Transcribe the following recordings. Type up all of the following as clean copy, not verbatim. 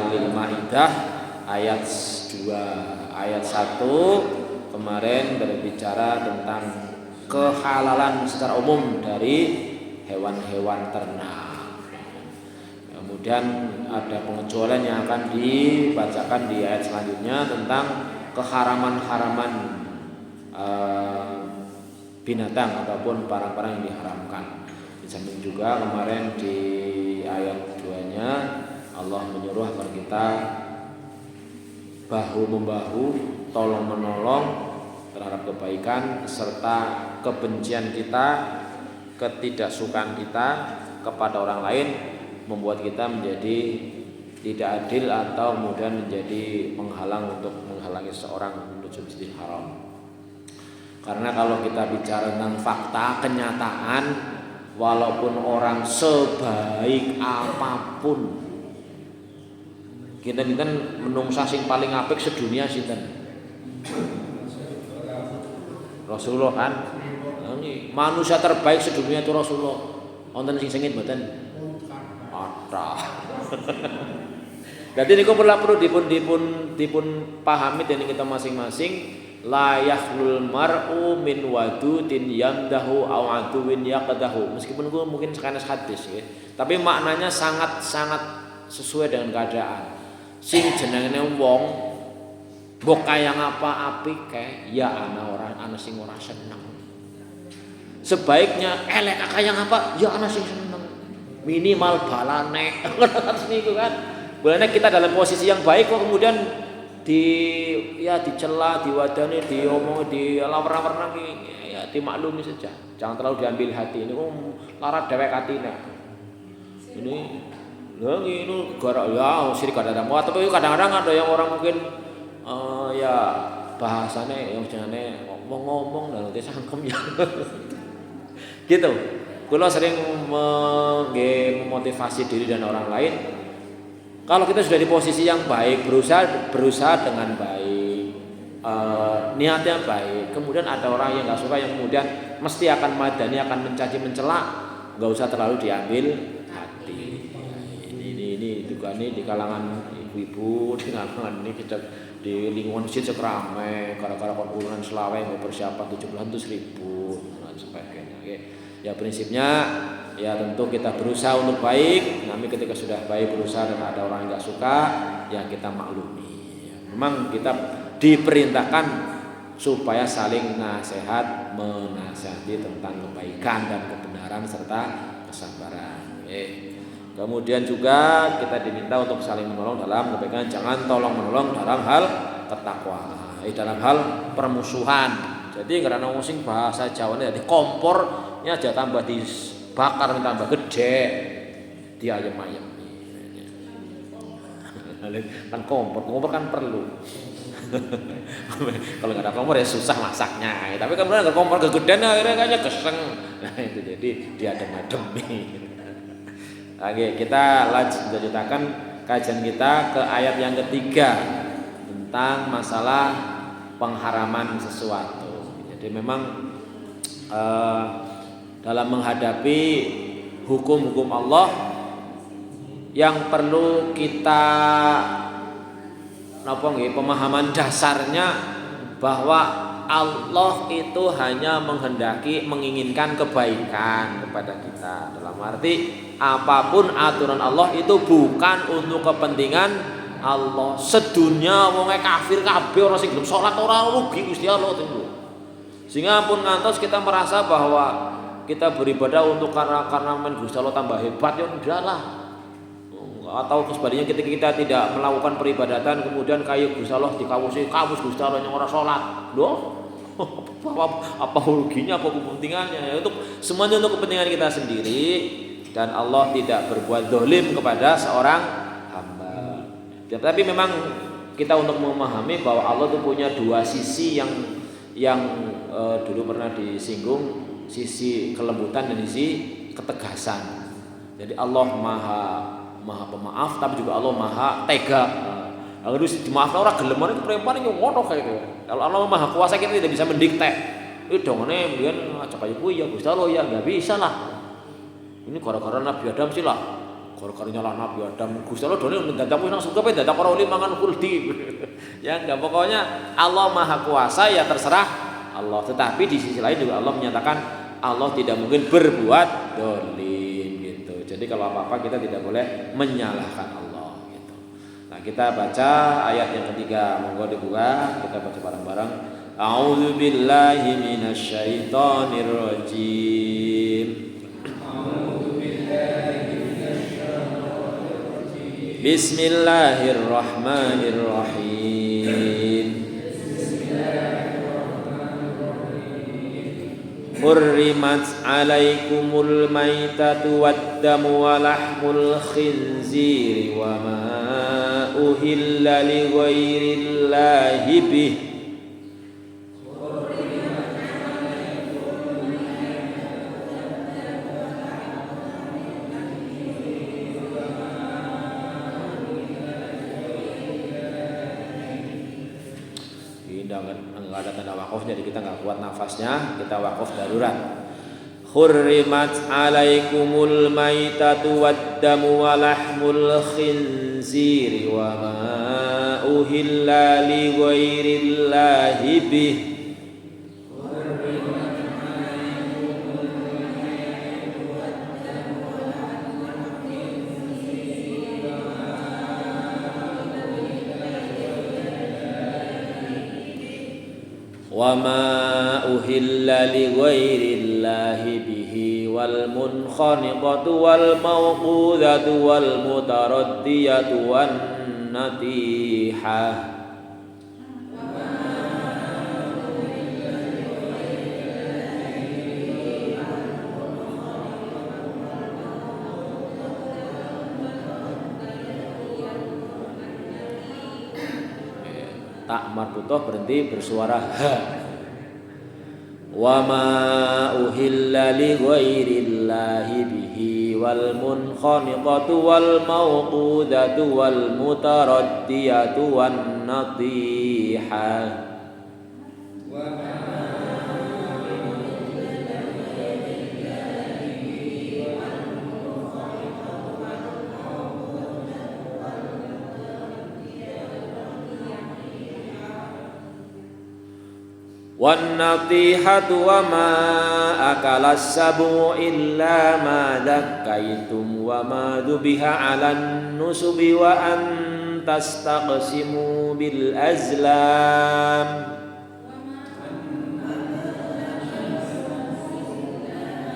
Al-Maidah ayat 2. Ayat 1 kemarin berbicara tentang kehalalan secara umum dari hewan-hewan ternak. Kemudian ada pengecualian yang akan dibacakan di ayat selanjutnya tentang keharaman-haraman binatang ataupun barang-barang yang diharamkan. Di samping juga kemarin di ayat 2-nya Allah menyuruh agar kita bahu-membahu, tolong-menolong terhadap kebaikan serta kebencian kita, ketidaksukaan kita kepada orang lain membuat kita menjadi tidak adil atau kemudian menjadi menghalang untuk menghalangi seorang menuju Masjidil Haram. Karena kalau kita bicara tentang fakta, kenyataan, walaupun orang sebaik apapun, kita menungsa sing paling apik sedunia sinten? Rasulullah kan? Manusia terbaik sedunia itu Rasulullah. Wonten sing sengit mboten? Ada. Jadi niku perlu dipun pahami dening kita masing-masing. La yakhlul mar'u min wadudin yamdahu aw aduwin yaqdahu. Meskipun itu mungkin sekenes hadis ya, tapi maknanya sangat sesuai dengan keadaan. Sing jenenge wong mbok kaya ngapa apik kae ya ana sing ora seneng. Sebaiknya elek kaya ngapa ya ana sing seneng. Minimal balane. Niku kan. Bolehnya kita dalam posisi yang baik kok kemudian dicela, diwadani, diomong, dilawer-lawer ya dimaklumi saja. Jangan terlalu diambil hati. Ini larat dewek hatine. Ini gara ya sirik ada muat, tapi kadang-kadang ada yang orang mungkin ya bahasane yang jenenge ngomong dan nanti sangkem ya. Gitu. Kula sering memotivasi diri dan orang lain. Kalau kita sudah di posisi yang baik, berusaha dengan baik, niatnya baik, kemudian ada orang yang nggak suka yang kemudian mesti akan madani, akan mencaci, mencela, nggak usah terlalu diambil hati. Ini juga nih di kalangan ibu-ibu, di kalangan ini kita di lingkungan masjid sekerame, gara-gara konkurunan selawai mau persiapan 17.000 dan sebagainya. Ya prinsipnya ya tentu kita berusaha untuk baik. Tapi ketika sudah baik berusaha dan ada orang yang nggak suka, ya kita maklumi. Memang kita diperintahkan supaya saling nasihat menasihati tentang kebaikan dan kebenaran serta kesabaran. Kemudian juga kita diminta untuk saling menolong dalam kebaikan. Jangan tolong menolong dalam hal ketakwaan, dalam hal permusuhan. Jadi karena musim bahasa Jawa ini jadi kompornya aja tambah dibakar tambah gede, dia ayam-ayam. Kan kompor kan perlu. Kalau nggak ada kompor ya susah masaknya. Tapi kan ada kompor kegedean akhirnya kayaknya keseng. Nah itu jadi diadem-ademi. Oke, kita lanjutkan kajian kita ke ayat yang ketiga tentang masalah pengharaman sesuatu. Jadi memang dalam menghadapi hukum-hukum Allah yang perlu kita pemahaman dasarnya bahwa Allah itu hanya menghendaki menginginkan kebaikan kepada kita. Dalam arti apapun aturan Allah itu bukan untuk kepentingan Allah. Sedunia wong kafir kabeh ora sing gelem salat ora rugi Gusti Allah tentu. Sehingga pun ngantos kita merasa bahwa kita beribadah untuk karena men Gusti Allah tambah hebat ya udahlah. Atau sebaliknya ketika kita tidak melakukan peribadatan kemudian kayu Gusti Allah dikawusi kamus Gusti Allah yang ora salat. Loh, apa ruginya, apa kepentingannya? Untuk semuanya untuk kepentingan kita sendiri dan Allah tidak berbuat zalim kepada seorang hamba. Tapi memang kita untuk memahami bahwa Allah itu punya dua sisi yang dulu pernah disinggung, sisi kelembutan dan sisi ketegasan. Jadi Allah maha pemaaf, tapi juga Allah maha tega. Kalau dimaafkan orang geleman itu perempuan yang ngono kayak gitu. Kalau Allah maha kuasa kita tidak bisa mendikte. Itu dongane kemudian acak aja ya Gusti Allah ya nggak bisa lah. Ini gara-gara Nabi Adam sih lah. gara-gara nyala Nabi Adam Gusti Allah dene ndadaku nang surga pe dadak ora uli mangan kuldi. Ya enggak, pokoknya Allah Maha Kuasa ya terserah Allah. Tetapi di sisi lain juga Allah menyatakan Allah tidak mungkin berbuat dolim gitu. Jadi kalau apa-apa kita tidak boleh menyalahkan Allah gitu. Nah, kita baca ayat yang ketiga. Monggo dibuka, kita baca bareng-bareng. A'udzu billahi minasyaitonir rajim. Bismillahirrahmanirrahim. Hurrimat alaikumul maitatu waddamu wa lahmul khinziri wa ma uhilla li ghairillahi bih. Enggak ada tanda wakaf, jadi kita enggak kuat nafasnya, kita wakaf darurat. Hurrimat alaikumul maitatu waddamu wa lahmul khinziri wa ma uhilla li ghairillahi bih. Wa ma uhilla li ghairillahi bihi wal munkhaniqatu wal mawqudatu wal mutaraddiyatu wan natihah. Tak marbutoh berhenti bersuara ha. Wa ma uhilla li ghairillahi bihi wal munkhaniqatu wal mawqudatu wal mutaraddiyatu wan natihah. Wan natihatu wa ma akalas sabu illa ma dakkaitum wa ma dubiha 'alan nusubi wa an tastaqsimu bil azlam.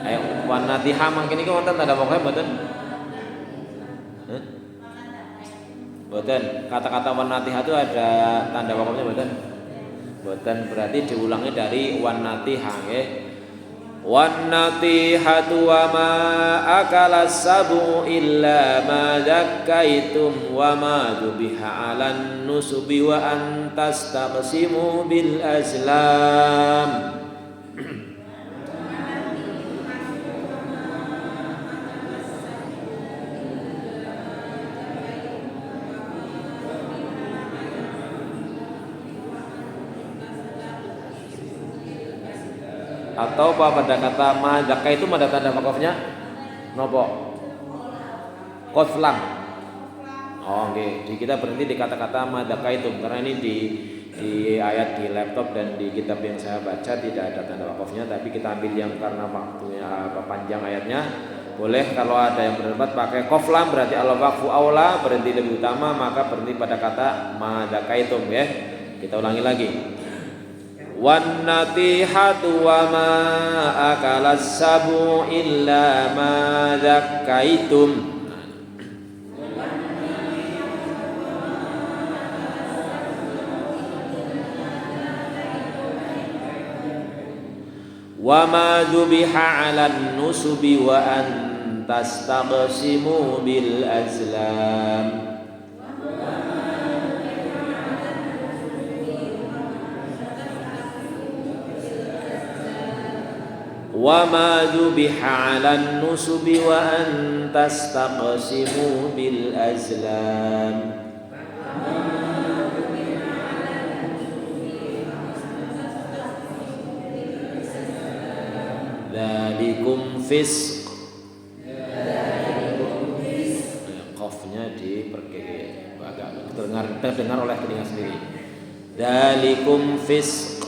Ayo wan natihah mangke niki wonten tanda pokoknya mboten? Mboten. Kata-kata wan natihah itu ada tanda pokoknya mboten? Boten, berarti diulangi dari wan natihah nggih. Wan natihatu wa ma akalas sabu illa ma zakkaitum wa ma dubiha 'alan nusubi wa an tastaqsimu bil azlam. Atau apa pada kata madaka itu ada tanda wakafnya nopo koslang. Oh nggih, okay. Kita berhenti di kata-kata madaka itu karena ini di ayat di laptop dan di kitab yang saya baca tidak ada tanda wakafnya, tapi kita ambil yang karena waktunya panjang ayatnya. Boleh kalau ada yang berdebat pakai koflam berarti al waqfu aula, berhenti lebih utama, maka berhenti pada kata madaka itu ya. Kita ulangi lagi. Wan natihatu wa ma akalas sabu illa ma zakkaitum wa ma dubiha 'alan nusubi wa an tastaqsimu bil azlam. Wa ma dubiha 'alan nusubi wa an tastaqsimu bil azlam. Dzalikum fisq agak terdengar oleh telinga sendiri. Dalikum fisq.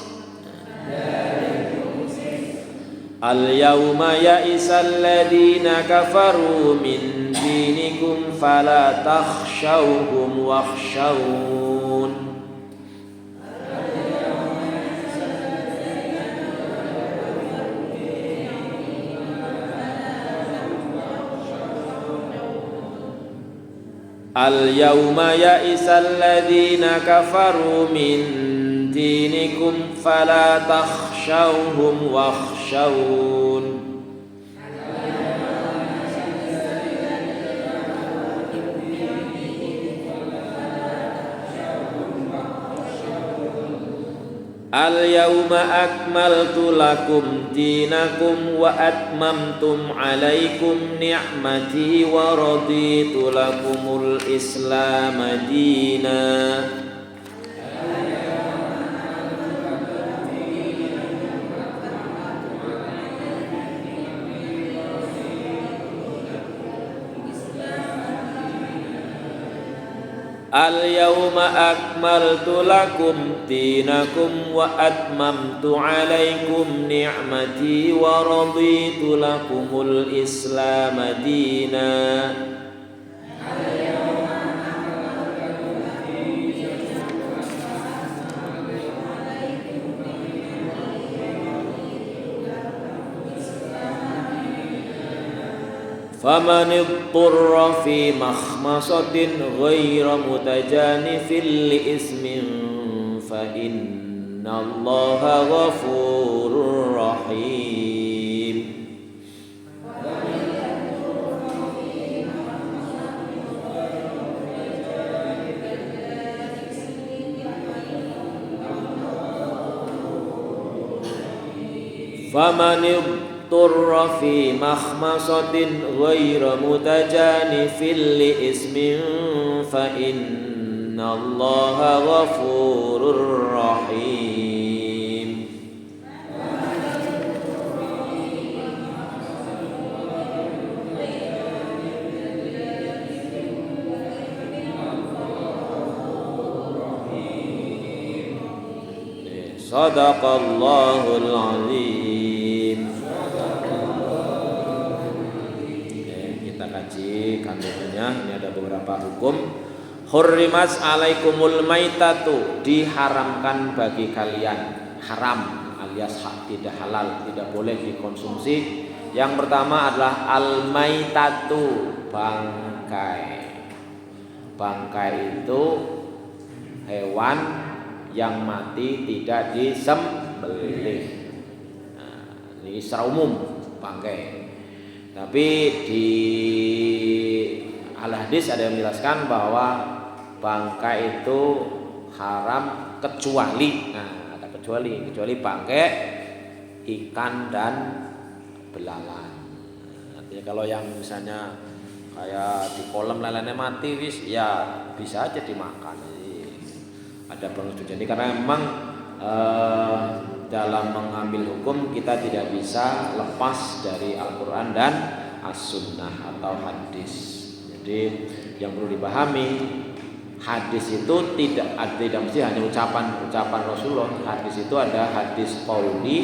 Al-yawma ya'isal ladina kafaru min dinikum fala takhshawhum wakhshawun. Al-yawma ya'isal ladina kafaru min dinikum fala takhshawhum wakhshawun. Al-yawma akmaltu lakum dinakum wa atmamtum alaikum ni'mati wa raditu lakumul islam dina. Al-yawma akmaltu lakum dinakum wa atmamtu alaikum ni'mati wa raditu lakumul islam dina. Faman idturra fi makhmasatin ghayra mutajanifin li ismin fa innallaha ghafurur rahim. Faman turra fi makhmasatin ghayra mutajanifin li ismin fa innallaha ghafurur rahim. Sadaqallahul azim. Kaji kandungannya, ini ada beberapa hukum. Hurrimat alaikumul maitatu, diharamkan bagi kalian, haram alias tidak halal, tidak boleh dikonsumsi. Yang pertama adalah al maitatu, bangkai. Bangkai itu hewan yang mati tidak disembelih. Nah, ini secara umum bangkai. Tapi di al-hadis ada yang menjelaskan bahwa bangkai itu haram kecuali, nah ada kecuali bangkai ikan dan belalang. Artinya kalau yang misalnya kayak di kolam lelenya mati wis ya bisa aja dimakan. Jadi ada pengecualian. Jadi karena memang dalam mengambil hukum kita tidak bisa lepas dari Al-Quran dan As-Sunnah atau hadis. Jadi yang perlu dipahami, hadis itu tidak mesti hanya ucapan Rasulullah. Hadis itu ada hadis qauli,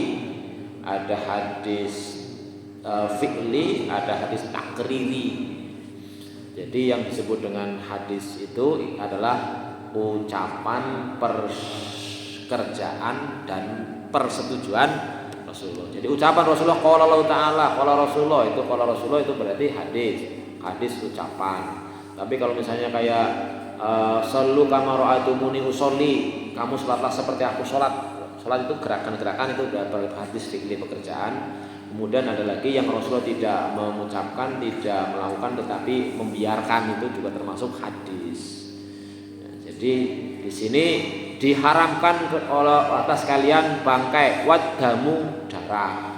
ada hadis fi'li, ada hadis takriri. Jadi yang disebut dengan hadis itu adalah ucapan, pekerjaan dan persetujuan Rasulullah. Jadi ucapan Rasulullah qala Allah Ta'ala, qala Rasulullah itu berarti hadis ucapan. Tapi kalau misalnya kayak sallu kama ra'aitumuni usolli, kamu salatlah seperti aku salat. Salat itu gerakan-gerakan, itu berarti hadis fi'li pekerjaan. Kemudian ada lagi yang Rasulullah tidak mengucapkan, tidak melakukan, tetapi membiarkan, itu juga termasuk hadis. Jadi di sini diharamkan oleh atas kalian bangkai, wadamu, darah.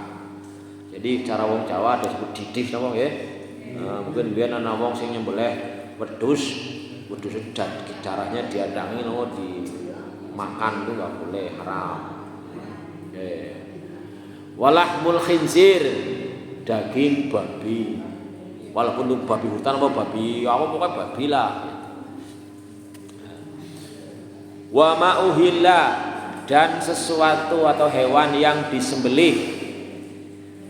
Jadi cara wong Jawa ada sebut didih napa nggih. Mungkin biyen ana wong sing nyembelih wedhus darahnya diadangi napa dimakan, itu enggak boleh, haram. Walahmul khinzir, daging babi. Walaupun itu babi hutan apa babi apa, pokoknya babi lah. Wa ma uhilla, dan sesuatu atau hewan yang disembelih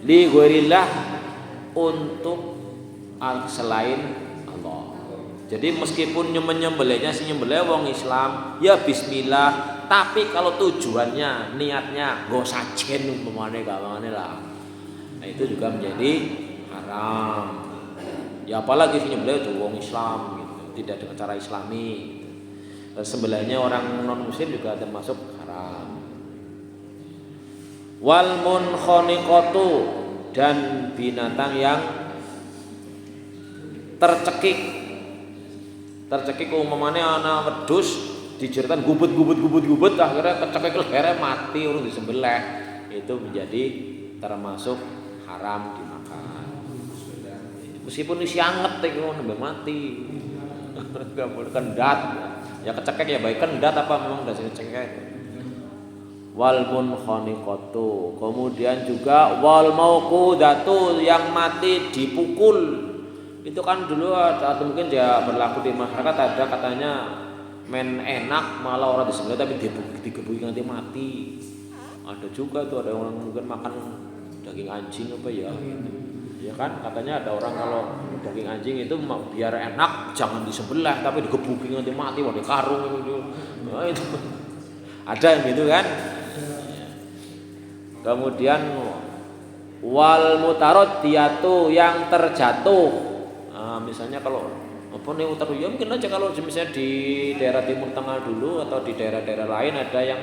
li ghairillah, untuk selain Allah. Jadi meskipun menyembelihnya si nyembelih wong Islam ya bismillah, tapi kalau tujuannya niatnya nggo sajen umpamane gampangane lah, nah itu juga menjadi haram. Ya apalagi si nyembelih itu wong Islam gitu, tidak dengan cara Islami gitu. Dan sembelihnya orang non muslim juga termasuk haram. Wal munkhaniqatu, dan binatang yang tercekik umpamanya ana wedhus dijeritan gubet akhirnya kecekik lehernya mati urung disembelih, itu menjadi termasuk haram dimakan. Meskipun isi anget iku nembe mati. Enggak boleh kendat. Ya kecekik ya baik kendat apa memang udah cekek. Wal munkhaniqatu, kemudian juga wal mauqudatu, yang mati dipukul. Itu kan dulu atau mungkin ya berlaku di masyarakat, ada katanya men enak malah orang disembelih tapi digebuki nanti mati. Ada juga tuh, ada orang mungkin makan daging anjing apa ya gitu. Ya kan katanya ada orang kalau daging anjing itu biar enak jangan disembelih tapi digebuki nanti mati, wah dikarung itu. Nah, itu ada yang gitu kan. Kemudian wal mutaradiyatu, yang terjatuh. Nah, misalnya kalau apa nih ya mungkin aja kalau misalnya di daerah Timur Tengah dulu atau di daerah-daerah lain ada yang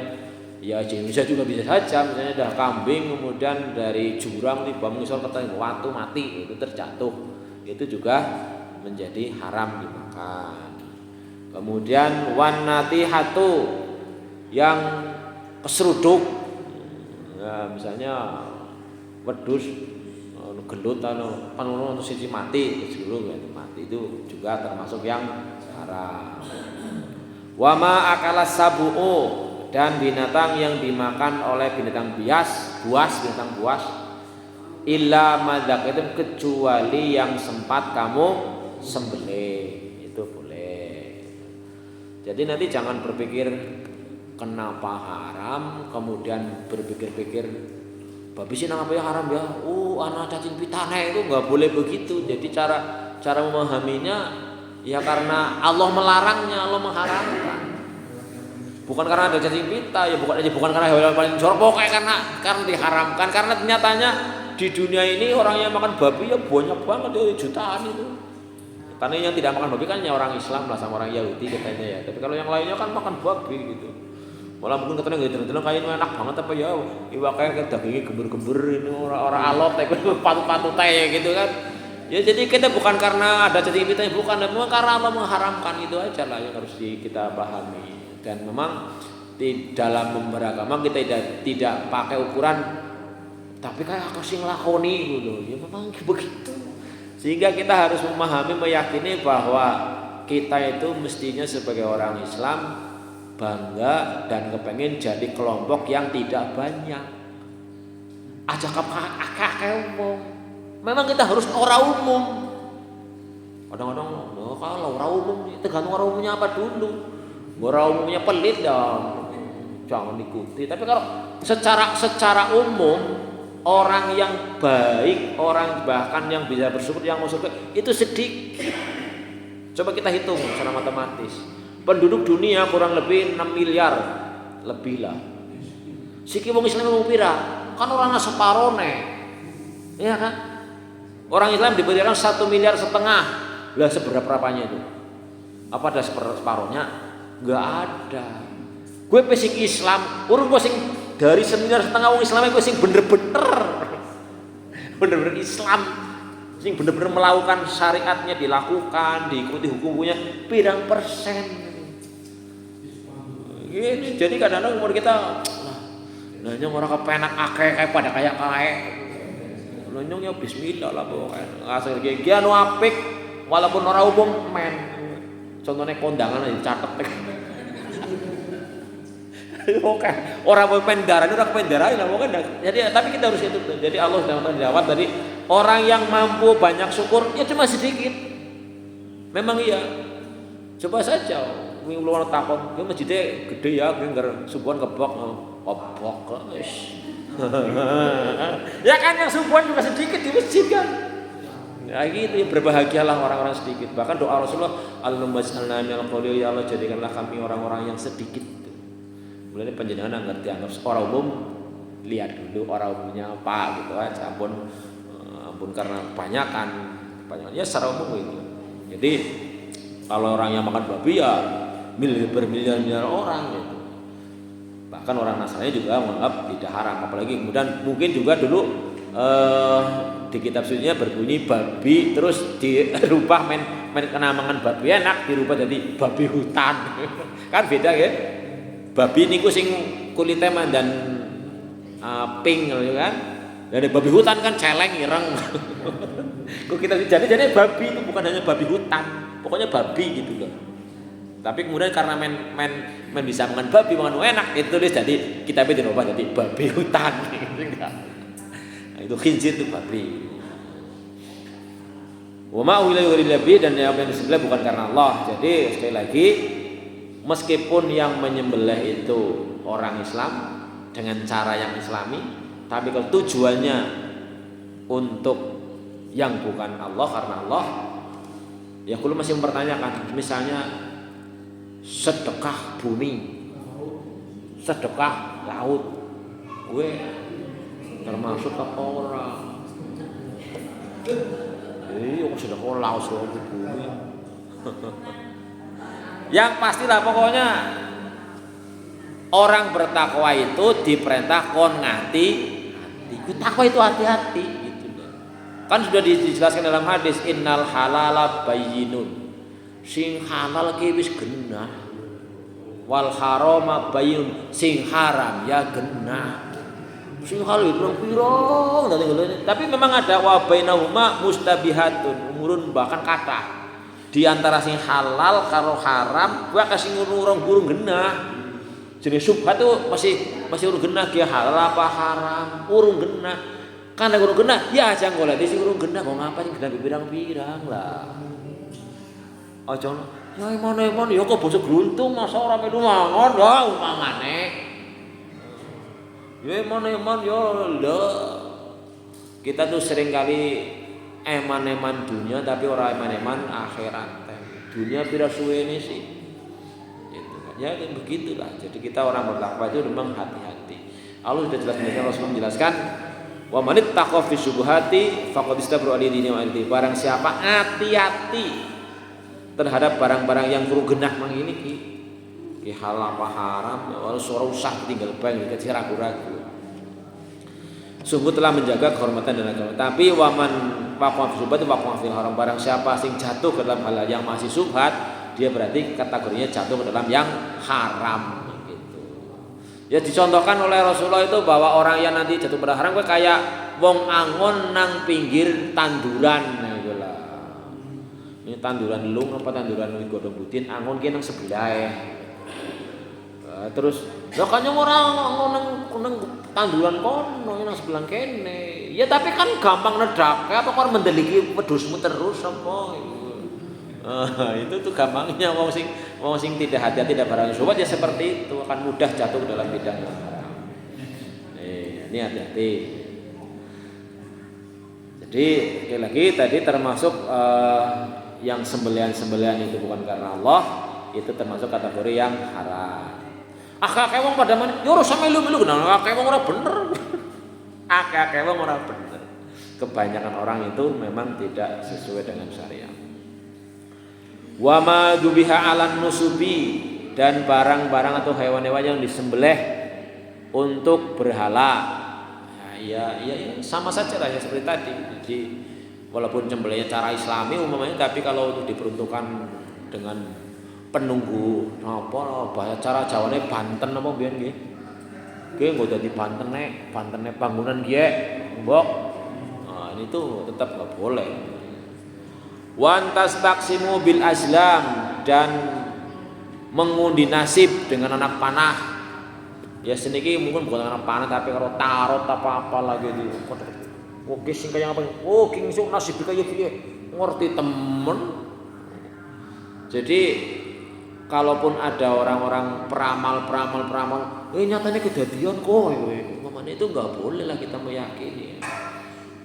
ya di Indonesia juga bisa saja, misalnya ada kambing kemudian dari jurang tiba mengisor ke watu mati, itu terjatuh, itu juga menjadi haram dimakan. Kemudian wan natihatu, yang keseruduk. Ya, misalnya wedhus gelut panono atau siji mati, itu juga termasuk yang haram. Wa ma akala sabu'u, dan binatang yang dimakan oleh binatang binatang buas, illa madzaqatum, kecuali yang sempat kamu sembelih, itu boleh. Jadi nanti jangan berpikir kenapa haram kemudian berpikir-pikir babi sih nang apa ya haram ya, anak cacing pitane, itu nggak boleh begitu. Jadi cara memahaminya ya karena Allah melarangnya, Allah mengharamkan. Bukan karena ada cacing pita, ya bukan karena hewan paling jorok, pokoknya karena diharamkan. Karena nyatanya di dunia ini orang yang makan babi ya banyak banget, ya jutaan itu. Karena yang tidak makan babi kan ya orang Islam lah sama orang Yahudi katanya ya. Tapi kalau yang lainnya kan makan babi gitu. Malah mungkin katanya gitu, kayaknya enak banget apa ya, iwaknya dagingnya gember-gember ini orang alot, patut-patut gitu kan. Ya jadi kita bukan karena ada cacing pita, bukan, memang karena Allah mengharamkan, itu aja lah yang harus kita pahami. Dan memang di dalam beragama kita tidak pakai ukuran, tapi kayak aku sih ngelakoni gitu, ya memang begitu. Sehingga kita harus memahami, meyakini bahwa kita itu mestinya sebagai orang Islam bangga dan kepengen jadi kelompok yang tidak banyak. Aja kakek umum. Memang kita harus orang umum. Kadang-kadang kalau orang umum tergantung orang umumnya apa dulu. Orang umumnya pelit dong, jangan ikuti. Tapi kalau secara umum orang yang baik, orang bahkan yang bisa bersyukur, yang mau surga itu sedikit. Coba kita hitung secara matematis. Penduduk dunia kurang lebih 6 miliar lebih lah. Siki wong Islam mau pira? Kan orangnya separone. Iya kan? Orang Islam diberikan 1,5 miliar. Lah seberapa-berapanya itu? Apa ada separohnya? Enggak ada. Gue pesik Islam, urung gue sing dari 1,5 miliar wong Islam, gue sing bener-bener Islam, sing bener-bener melakukan syariatnya, dilakukan, diikuti hukumnya, pirang persen. Gini, jadi kadang-kadang umur kita nanyong orang kepenak akeh pada kayak nanyong ya bismillah lah pokoknya ngasih gigi anu apik walaupun orang umum men, contohnya kondangan aja catet. Oke, orang pendarah itu orang pendarah lah pokoknya. Jadi tapi kita harus itu. Jadi Allah SWT jawab tadi, orang yang mampu banyak syukur ya cuma sedikit. Memang iya. Coba saja wingi luar takon, "Ki masjide gede ya, ki ngger subuhan kebok." Kebok wis. Ya kan yang subuhan juga sedikit di masjid kan. Nah, gitu ya, berbahagialah orang-orang sedikit. Bahkan doa Rasulullah, Allahumma ij'alna minal qawli, ya Allah jadikanlah kami orang-orang yang sedikit. Mulai panjenengan enggak dianggap orang umum, lihat dulu orang umumnya apa gitu aja. Ampun karena kebanyakan ya secara umum itu. Jadi kalau orang yang makan babi ya bermiliar-miliar orang gitu. Bahkan orang Nasrani juga menganggap tidak haram, apalagi kemudian mungkin juga dulu di kitab sucinya berbunyi babi terus dirubah men kena mangan babi enak dirubah jadi babi hutan. Kan beda ya. Babi niku sing kulitnya dan pink gitu kan. Dari babi hutan kan celeng ireng. Kok kita jadi babi itu bukan hanya babi hutan, pokoknya babi gitu loh. Tapi kemudian karena men bisa makan babi, makan enak, itu jadi kita dirubah jadi babi hutan. Nah, itu khinzir itu babi. Wa ma uhilla lillahi dan yang disembelih bukan karena Allah. Jadi sekali lagi meskipun yang menyembelih itu orang Islam dengan cara yang Islami, tapi kalau tujuannya untuk yang bukan Allah karena Allah, ya kulo masih mempertanyakan. Misalnya sedekah bumi, sedekah laut, gue termasuk apa orang? Iya, sedekah laut laut bumi. Yang pastilah pokoknya orang bertakwa itu diperintah kon ngati. Takwa itu hati-hati gitu. Kan sudah dijelaskan dalam hadis innal halala bayyinun. Sing halal ki wis genah. Wal harama bayyinun. Sing haram ya genah. Sing halal pirang-pirang tapi memang ada wa bainahuma mustabihatun umurun bahkan kata. Di antara sing halal karo haram gua kasih ngurung burung genah. Jenis subhat tuh masih urung genah dia halal apa haram urung genah. Karena urung genah ya aja golek sing urung genah kok ngapain genah pirang-pirang lah. Aja ya emon ya kok bosok gruntung masa ora melu mangon wah umpamane. Ya emon ya lho. Kita tuh sering kali eman-eman dunia tapi ora eman-eman akhirat. Dunia pira suwene sih. Gitu kan. Ya begitulah. Jadi kita orang bertakwa itu memang hati-hati. Allah sudah jelas Rasulullah menjelaskan wa manittaqa fi syubhati faqad istabra li dini wa irdi. Barang siapa hati-hati terhadap barang-barang yang kuru genah mang ini ki halal apa haram ya walau suara usah tinggal bang dikasih ragu-ragu. Sungguh telah menjaga kehormatan dan agama. Tapi waman waqa'a fi syubhat waqa'a fil haram. Barang siapa sing jatuh ke dalam hal yang masih syubhat, dia berarti kategorinya jatuh ke dalam yang haram gitu. Ya dicontohkan oleh Rasulullah itu bahwa orang yang nanti jatuh pada haram kayak wong angon nang pinggir tanduran gitu lah. Ini tanduran lung apa tanduran godhong butin angon ki nang sebelah. Terus lha kanya ora nang tanduran kono nang sebelah kene. Ya tapi kan gampang nedake apa kok mendeliki wedhusmu terus apa. Itu tuh gampangnya wong sing tidak hati-hati tidak barang syubhat ya seperti itu akan mudah jatuh ke dalam bidang yang haram. Ini hati-hati. Jadi sekali lagi tadi termasuk yang sembelihan itu bukan karena Allah itu termasuk kategori yang haram. Akeh wong pada men yo ora melu-melu kenal akeh wong ora bener. Akeh wong ora bener. Kebanyakan orang itu memang tidak sesuai dengan syariat. Wa ma dubiha 'alan nusubi dan barang-barang atau hewan-hewan yang disembelih untuk berhala. Ya sama saja lah ya seperti tadi. Jadi walaupun sembelihnya cara Islami umumnya tapi kalau untuk diperuntukkan dengan penunggu apa bahasa cara Jawane Banten apa biyen nggih. Nggih nggo dadi bantene bangunan nggih, mbok. Nah, ini tuh tetap enggak boleh. Wan tastaqsimu bil azlam dan mengundi nasib dengan anak panah. Ya seniki mungkin bukan anak panah tapi karo tarot apa-apa lagi di. Oke sing kaya apa? Oh, ki sing nasib kaya piye? Ngerti temen. Jadi kalaupun ada orang-orang peramal, nyatanya kejadian kok, umpamanya itu nggak boleh lah kita meyakini.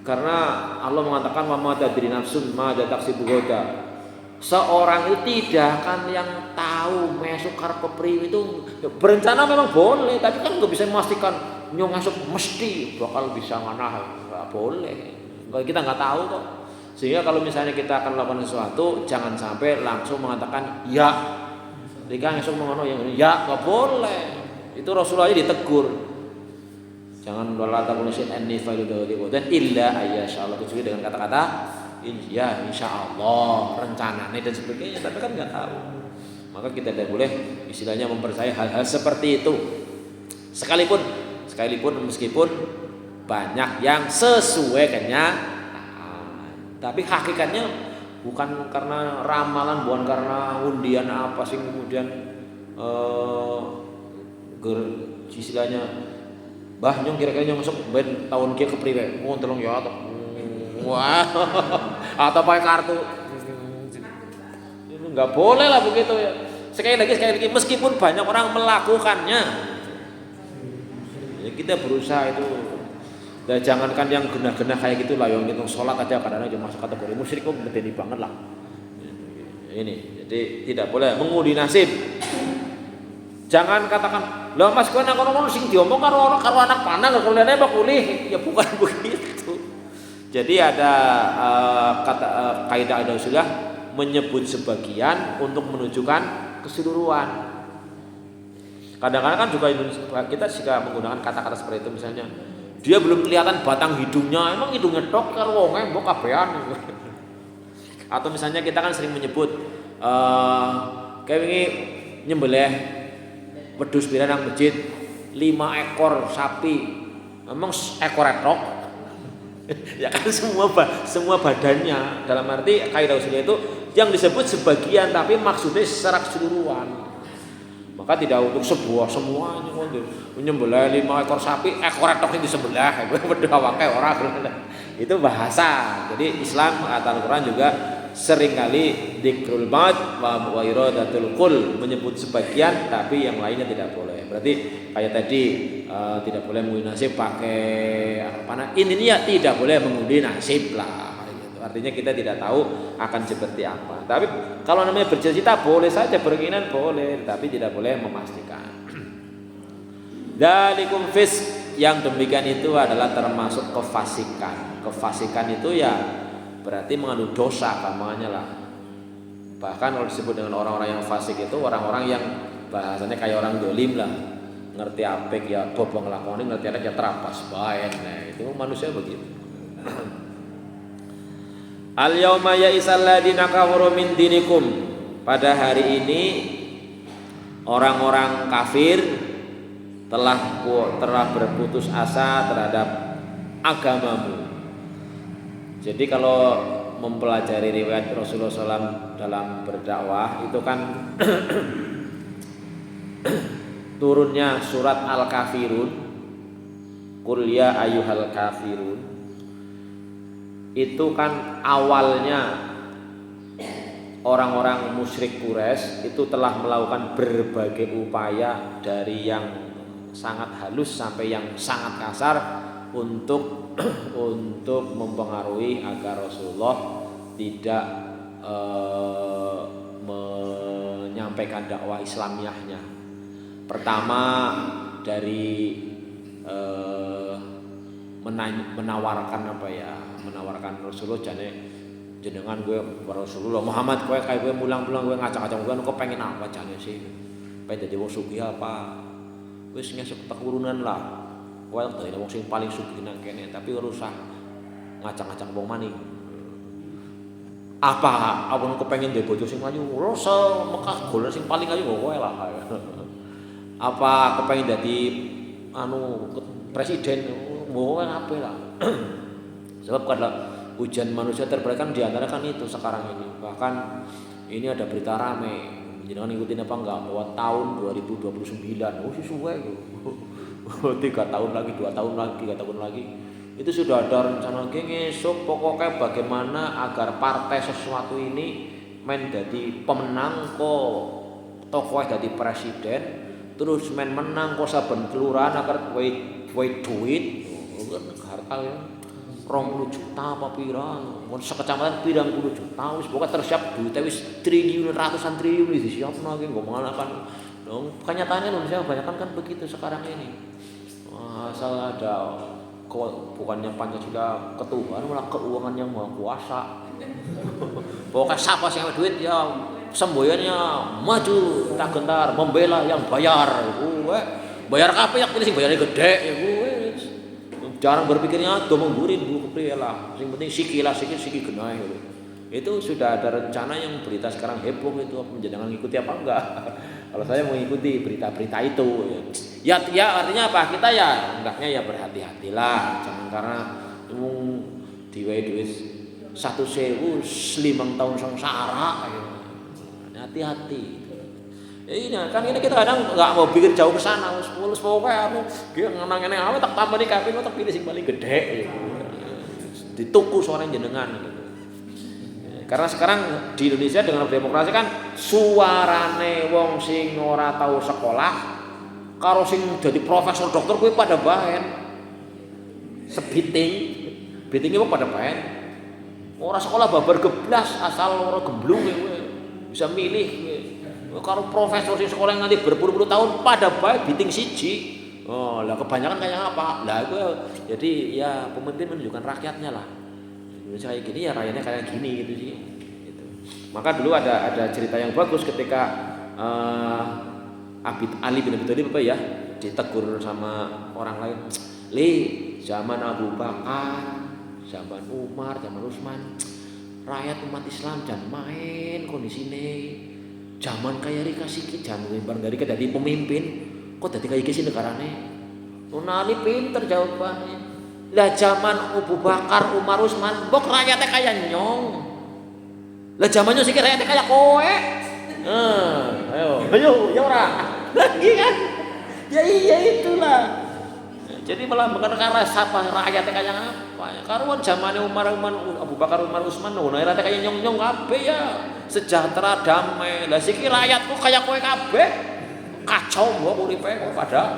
Karena Allah mengatakan wa ma tadri nafsun ma taksibu ghadan. Seorang itu tidak akan yang tahu mesuk karep kepriwe itu. Berencana memang boleh, tapi kan nggak bisa memastikan nyong masuk mesti bakal bisa manah, nggak boleh. Kita nggak tahu kok. Sehingga kalau misalnya kita akan melakukan sesuatu, jangan sampai langsung mengatakan ya. Jika langsung mengono yang ya nggak boleh. Itu Rasulullah ditegur. Jangan wala taqulu syai'an fa'idhu dan illa ayyashallah, kecuali dengan kata-kata ya insyaallah, rencananya dan sebagainya, tapi kan nggak tahu. Maka kita tidak boleh istilahnya mempercayai hal-hal seperti itu. Sekalipun meskipun banyak yang sesuai kenyataan, tapi hakikatnya bukan karena ramalan, bukan karena undian apa sih kemudian istilahnya bah nyong kira-kira nyong masuk ben tahun kia kepriwe tolong ya atau wah atau pakai kartu itu nggak boleh lah begitu ya. Sekali lagi meskipun banyak orang melakukannya ya kita berusaha itu. Dan jangankan yang genah-genah kayak gitu lah, yang hitung sholat aja kadang-kadang cuma masuk kategori musyrik kok gede banget lah ini. Jadi tidak boleh mengundi nasib. Jangan katakan lah mas kowe nang kono sing diomong karo anak panah kalau liane mbak kulih, ya bukan begitu. Jadi ada kaidah ada usulah menyebut sebagian untuk menunjukkan keseluruhan. Kadang-kadang kan juga kita jika menggunakan kata-kata seperti itu, misalnya dia belum kelihatan batang hidungnya, emang hidungnya tok karo wonge mbok kabehan. Atau misalnya kita kan sering menyebut kayak ini nyembelih wedhus pira nang masjid 5 ekor sapi, emang ekor etok ya kan semua badannya. Dalam arti kaidah usulnya itu yang disebut sebagian tapi maksudnya secara keseluruhan. Maka tidak untuk semuanya menyembelih 5 ekor sapi ekor etok ini disebelah beda wae ora. Itu bahasa. Jadi Islam atau Al-Qur'an juga seringkali dzikrul ba'd wa iradatul kul, menyebut sebagian tapi yang lainnya tidak boleh. Berarti kayak tadi tidak boleh mengundi nasib pakai apa ini ya tidak boleh mengundi nasib lah gitu. Artinya kita tidak tahu akan seperti apa. Tapi kalau namanya bercita-cita boleh saja, berkeinginan boleh, tapi tidak boleh memastikan. Dzalikum fisq, yang demikian itu adalah termasuk kefasikan. Kefasikan itu ya berarti mengandung dosa gampangnya lah. Bahkan kalau disebut dengan orang-orang yang fasik itu orang-orang yang bahasanya kayak orang dolim lah, ngerti apik ya bobong ngelakoni, ngerti ada ya terapas baik. Nah itu manusia begitu. Al yauma ya'isal ladina kafaru min dinikum, pada hari ini orang-orang kafir telah berputus asa terhadap agamamu. Jadi kalau mempelajari riwayat Rasulullah SAW dalam berdakwah itu kan turunnya surat Al-Kafirun, Qul ya ayyuhal kafirun, itu kan awalnya orang-orang musyrik Quraisy itu telah melakukan berbagai upaya dari yang sangat halus sampai yang sangat kasar untuk mempengaruhi agar Rasulullah tidak menyampaikan dakwah Islamiyahnya. Pertama dari menawarkan menawarkan Rasulullah jenengan gue Rasulullah Muhammad gue kayak gue mulang-mulang gue ngacak-ngacak gue kok pengen apa jane sih, pengen jadi wong sugih apa wis ngesuk keturunan lah. Wah, dari wong sing paling sugih nang kene, tapi ora usah ngacak-ngacak wong maning. Apa kepengin duwe bojo sing ayu, ora usah Mekah golek sing paling ayu kowe lah. Apa kepengin dadi presiden, kowe ngape lah. Sebab kalau ujian manusia terberat kan diantara kan itu sekarang ini. Bahkan ini ada berita rame, jangan ngikutin apa enggak, bahwa tahun 2029 suwe gitu. 3 tahun lagi, 2 tahun lagi, 3 tahun lagi itu sudah ada rencana ngesuk pokoknya bagaimana agar partai sesuatu ini menjadi pemenang kok tokoh dadi presiden terus menang kok saben kelurahan akar kowe duit harta ya 20 juta apa pira mun sekecamatan pirang puluh juta wis pokoke tersiap duit wis triliun ratusan triliun disiapno iki nggo mengalakan kenyataannya Indonesia kebanyakan kan begitu sekarang ini asal ada bukannya Pancasila ketuhanan malah keuangan yang maha kuasa. Pokoknya siapa sih yang duit ya semboyannya maju tak gentar membela yang bayar. Bayar kabeh yang pilih sing bayarnya gede ya jarang berpikirnya do menggurin bu kepriye lah. Sing penting siki genah gitu. Itu sudah ada rencana yang berita sekarang heboh itu menjenengan ngikuti apa enggak? Kalau saya mengikuti berita-berita itu ya artinya apa? Kita ya enggaknya ya berhati-hatilah. Jangan karena diwehi duit 1.000 5 tahun sengsara ya. Hati-hati. Ini kan ini kita kadang enggak mau pikir jauh ke sana. Wis pokoknya aku ngenang-ngenang apa tak tambah di kabeh tak pilih sing paling gede. Dituku suara jenengan gitu. Karena sekarang di Indonesia dengan demokrasi kan suarane wong sing ora tau sekolah karo sing dadi profesor dokter kuwi pada baen. Bitingnya kok pada baen. Ora sekolah babar geblas asal ora gemblung kowe. Bisa milih kowe. Karo profesor sing sekolah nganti berpuluh-puluh tahun pada bae biting siji. Oh, lah kebanyakan kayak apa? Lah itu jadi ya pemimpin menunjukkan rakyatnya lah. Indonesia kayak gini ya rakyatnya kayak gini gitu sih. Gitu. Maka dulu ada cerita yang bagus ketika Ali bin Abi Thalib ya ditegur sama orang lain. Zaman Abu Bakar, zaman Umar, zaman Utsman, rakyat umat Islam jangan main kondisi ini. Zaman kaya rika sikit jangan wimbar dari ke dadi pemimpin. Kok dadi kaya iki negarane? Ali pinter jawabannya. Lah zaman Abu Bakar, Umar, Utsman, bok rakyatnya kaya nyong. Lah zamannya sih rakyatnya kaya kowe. Ayo, ya ora. Lagi kan? Ya iya itulah. Jadi malah bukan karena siapa rakyatnya kaya apa. Karuan zamannya Abu Bakar, Umar, Utsman, rakyatnya kaya nyong-nyong kabeh ya. Sejahtera, damai. Lah siki rakyatku kaya kowe kabeh. Kacau mbok uripe kok pada.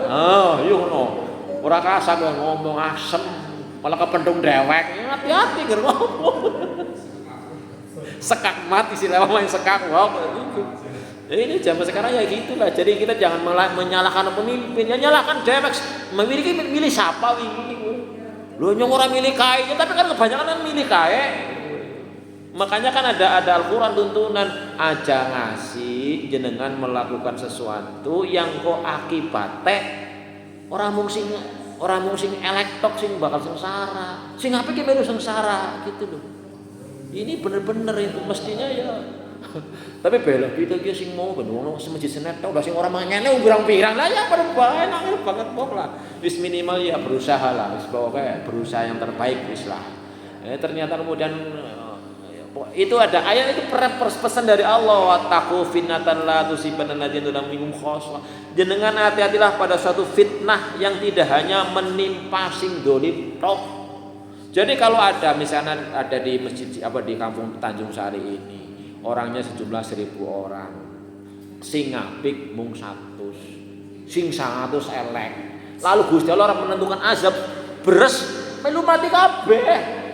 Iya ngono. Ora kasar ngomong asem, malah kependung dewek. Hati-hati ger ngomong. Sekak mati istilah main sekak gitu. Ini zaman sekarang ya gitulah. Jadi kita jangan malah menyalahkan pemimpin, ya nyalahkan dewek. Milih siapa wingi? Lho nyong ora milih kae, tapi kan kebanyakan kan milih kae. Makanya kan ada Al-Qur'an tuntunan aja ngasih jenengan melakukan sesuatu yang kok akibatnya orang mung sing elektok sing bakal sengsara. Sing apik ki melu sengsara gitu loh. Ini bener-bener itu mestinya ya. Tapi belok gitu ki sing mau ben ono semiji senet tau lah sing ora mangene pirang-pirang lah ya perbae nang banget pok lah. Wis minimal ya berusaha lah, wis pokoke berusaha yang terbaik wis lah. Ternyata kemudian itu ada ayat itu pesan dari Allah wattaqu fitnatan la tusibanna alladziina zalamu minkum khassah. Jenengan hati-hatilah pada suatu fitnah yang tidak hanya menimpa sing dolim tok. Jadi kalau ada misalnya ada di masjid di kampung Tanjung Sari ini orangnya sejumlah 1.000 orang, sing apik mung 100, sing 100 elek. Lalu Gusti Allah menentukan azab beres melu mati kabeh.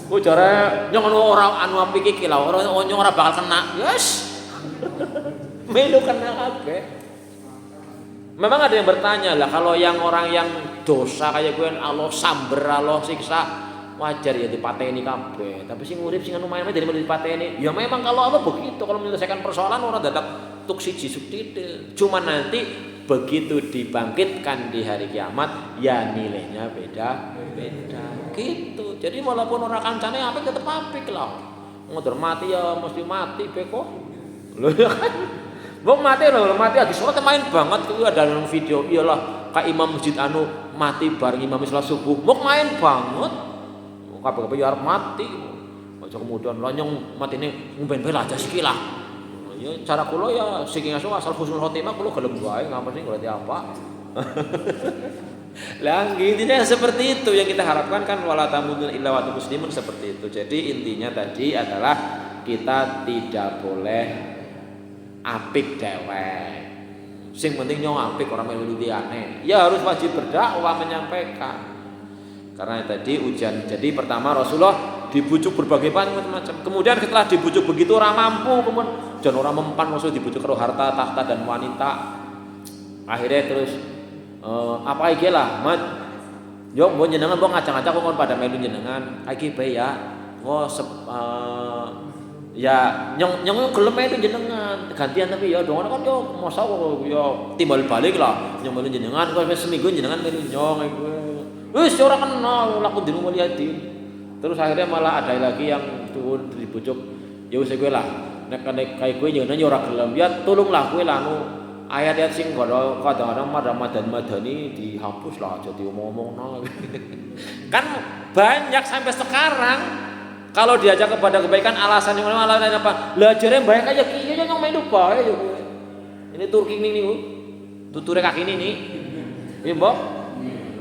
Kok jare nyong ora anu apik iki lho, nyong ora bakal kena. Yes. Melu kena kabeh. Memang ada yang bertanya lah kalau yang orang yang dosa kayak gue Allah samber Allah siksa wajar ya dipateni kabeh. Tapi sing urip sing anu main dari dipateni. Ya memang kalau Allah begitu kalau menyelesaikan persoalan orang dadak tuk siji subtite. Cuma nanti begitu dibangkitkan di hari kiamat ya nilainya beda gitu. Jadi walaupun orang kancane apik tetep apik lah. Ngotor mati ya mesti mati beko. Lho ya kan. Wong mati lagi sholat main banget itu ada dalam video. Iyalah Kak Imam masjid anu mati bareng imam salat subuh. Mok main banget. Kabeh ya arep mati. Aja kemudian lonyong matine ngomben-ben aja siki lah. Ya cara kula ya sing asal husnul khotimah kula gelem wae ngampuni berarti apa. Lah intinya seperti itu yang kita harapkan kan wala tamudun illa wa antum muslimun seperti itu. Jadi intinya tadi adalah kita tidak boleh apik dewek. Sing penting nyong apik orang melu liyane. Ya harus wajib berdakwah menyampaikan. Karena tadi ujian. Jadi pertama Rasulullah dibujuk berbagai macam. Kemudian setelah dibujuk begitu orang mampu, kemudian jangan orang mempan Rasul dibujuk karo harta, tahta dan wanita. Akhirnya terus apa iki lah, Mat. Yo mbok jenengan mbok ngajak-ngajak kok pada melu jenengan. Iki bae ya. Ya nyong gelem melu jenengan. Gantian tapi ya dong kan yo masa yo timbal balik lah. Nyong melu jenengan kok seminggu jenengan melu nyong iku. Wis ora kenal laku di rumah liatin. Terus akhirnya malah ada lagi yang turun dibujuk. Ya wis kowe lah. Nek kayak kowe jenengan yo ora gelem ya tolonglah kowe lah ayat-ayat sing kadang-kadang Madani dihapus lah aja diomong-omongno. Kan banyak sampai sekarang kalau diajak kepada kebaikan alasan apa? Lah jare baik aja kiye yang melu bae yo kowe. Ini Turki ini niku. Tuture kaki ini nih. Iya, Mbok.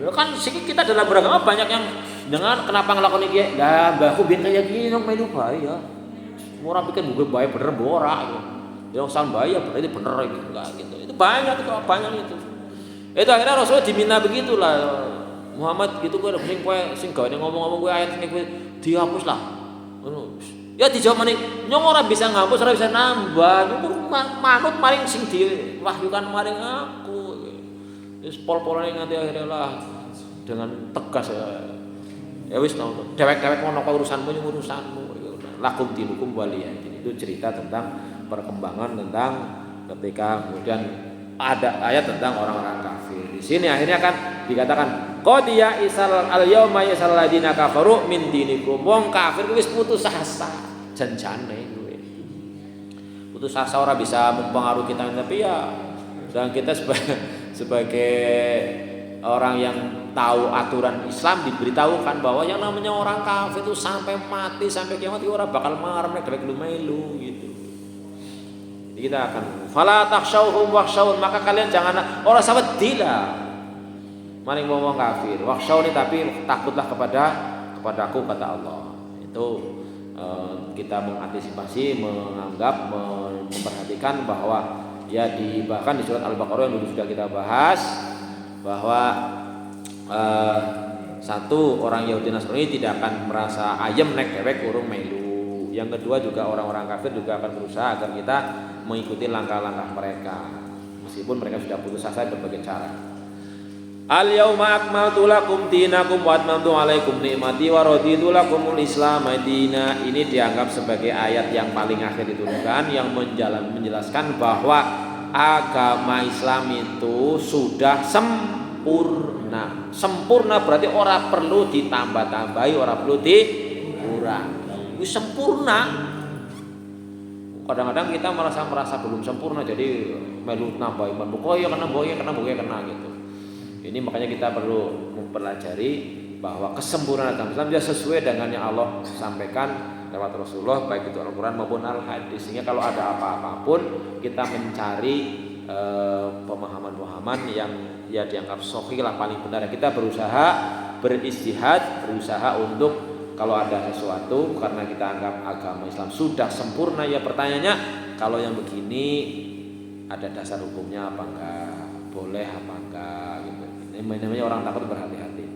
Ya kan siki kita dalam beragama banyak yang dengan kenapa ngelakoni kiye? Lah mbahku ben kaya kiye yang melu bae ya. Ora pikir gue bae bener ora gitu. Yang sang bae ya berarti bener gitu enggak gitu. Itu banyak itu. Itu akhirnya Rasulullah diminta begitulah. Muhammad gitu kowe sing gawe ngomong-ngomong kowe ayat ini kowe dihapus lah. Ngono. Ya dijawab maning nyong ora bisa ngapus, ora bisa nambah. Nyong manut maring sing diwahyukan maring aku. Wis pol-polane nganti akhirnya lah dengan tegas ya wis tau dewek-dewek ngono kok urusanmu yang urusanmu lakum dinukum waliyadin. Itu cerita tentang perkembangan tentang ketika kemudian ada ayat tentang orang-orang kafir. Di sini akhirnya kan dikatakan qad ya isal al yauma yasal ladina kafaru min dinikum. Wong kafir wis putus asa janjane kowe. Putus asa ora bisa mempengaruhi kita tapi ya dan kita sebagai orang yang tahu aturan Islam diberitahukan bahwa yang namanya orang kafir itu sampai mati sampai kiamat itu orang bakal marah mereka melu gitu. Jadi kita akan fala takhshawhum wakhshawun, maka kalian jangan orang sahabat dila maring ngomong kafir wakhshawni tapi takutlah kepadaku kata Allah. Itu kita mengantisipasi menganggap memperhatikan bahwa ya bahkan di surat Al-Baqarah yang dulu sudah kita bahas bahwa satu orang Yahudi Nasrani tidak akan merasa ayem nek dewek urung melu. Yang kedua juga orang-orang kafir juga akan berusaha agar kita mengikuti langkah-langkah mereka meskipun mereka sudah putus asa berbagai cara. Al yauma akmaltu lakum dinakum wa atmamtu alaikum nikmati wa raditu lakumul Islam madina. Ini dianggap sebagai ayat yang paling akhir diturunkan yang menjelaskan bahwa agama Islam itu sudah sempurna. Sempurna berarti ora perlu ditambah-tambahi, ora perlu dikurangi. Itu sempurna. Kadang-kadang kita merasa belum sempurna jadi melu nambahi bokoyo kena gitu. Ini makanya kita perlu mempelajari bahwa kesempurnaan agama Islam dia sesuai dengan yang Allah sampaikan lewat Rasulullah baik itu Al-Quran maupun Al-Hadis. Sehingga kalau ada apa-apapun kita mencari pemahaman-pemahaman yang ya dianggap sahih lah paling benar. Kita berusaha beristihad, berusaha untuk kalau ada sesuatu karena kita anggap agama Islam sudah sempurna ya pertanyaannya kalau yang begini ada dasar hukumnya apa enggak, boleh apa enggak gitu. Ini namanya orang takut berhati-hati.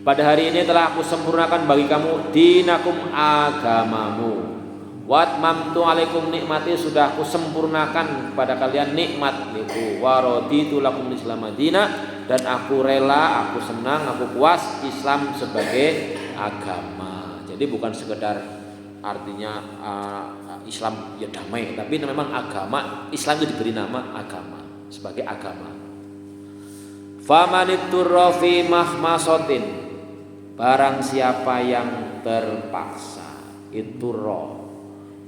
Pada hari ini telah aku sempurnakan bagi kamu dinakum agamamu. Wa atmamtu alaikum nikmati sudah aku sempurnakan kepada kalian nikmat itu. Wa raditu lakum Islam madina dan aku rela, aku senang, aku puas Islam sebagai agama. Jadi bukan sekedar artinya Islam ya damai, tapi memang agama. Islam itu diberi nama agama sebagai agama. Famanitturra fi mahmasatin, barang siapa yang terpaksa itu